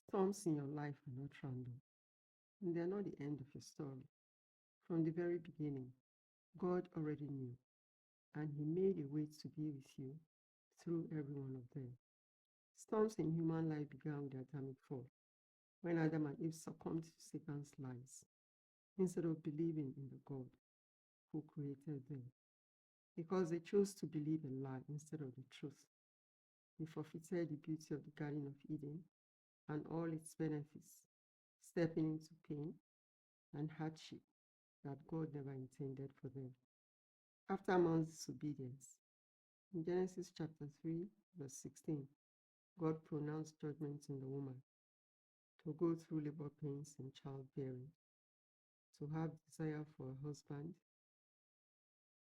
Storms in your life are not random, and they are not the end of your story. From the very beginning, God already knew, and He made a way to be with you through every one of them. Storms in human life began with the Adamic fall, when Adam and Eve succumbed to Satan's lies instead of believing in the God who created them. Because they chose to believe a lie instead of the truth, they forfeited the beauty of the Garden of Eden and all its benefits, stepping into pain and hardship that God never intended for them. After man's disobedience, in Genesis chapter 3, verse 16, God pronounced judgment on the woman to go through labor pains and childbearing, to have desire for a husband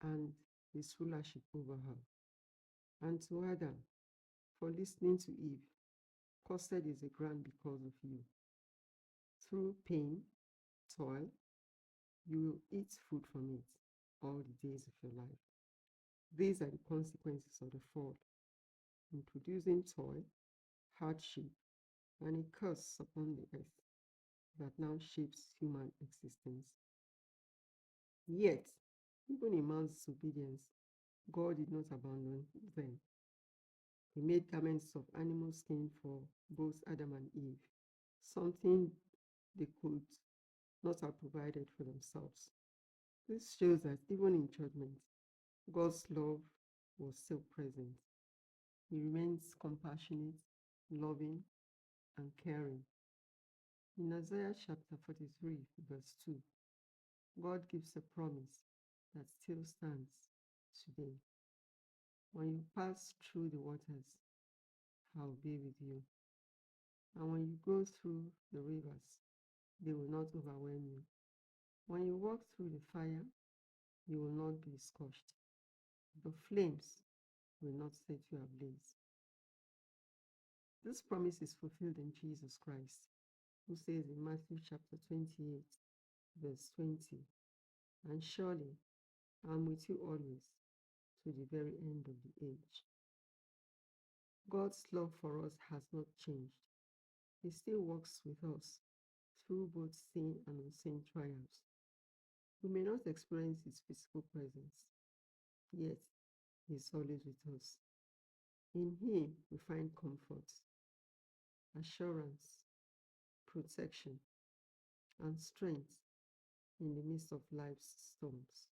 and his rulership over her, and to Adam for listening to Eve. Cursed is the ground because of you. Through pain, toil, you will eat food from it all the days of your life. These are the consequences of the fall, introducing toil, hardship, and a curse upon the earth that now shapes human existence. Yet, even in man's disobedience, God did not abandon them. He made garments of animal skin for both Adam and Eve, something they could not have provided for themselves. This shows that even in judgment, God's love was still present. He remains compassionate, loving, and caring. In Isaiah chapter 43, verse 2, God gives a promise that still stands today. When you pass through the waters, I'll be with you. And when you go through the rivers, they will not overwhelm you. When you walk through the fire, you will not be scorched. The flames will not set you ablaze. This promise is fulfilled in Jesus Christ, who says in Matthew chapter 28, verse 20, and surely I'm with you always to the very end of the age. God's love for us has not changed. He still walks with us through both seen and unseen trials. We may not experience His physical presence, yet He is always with us. In Him we find comfort, assurance, protection, and strength in the midst of life's storms.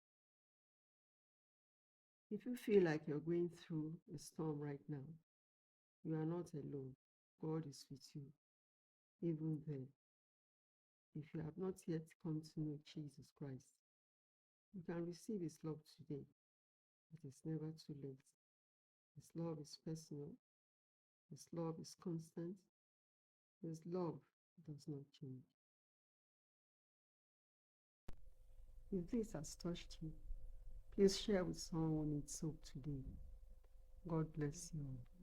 If you feel like you're going through a storm right now, you are not alone. God is with you, even there. If you have not yet come to know Jesus Christ, you can receive His love today. It is never too late. His love is personal. His love is constant. His love does not change. If this has touched you, please share with someone who needs hope today. God bless you all.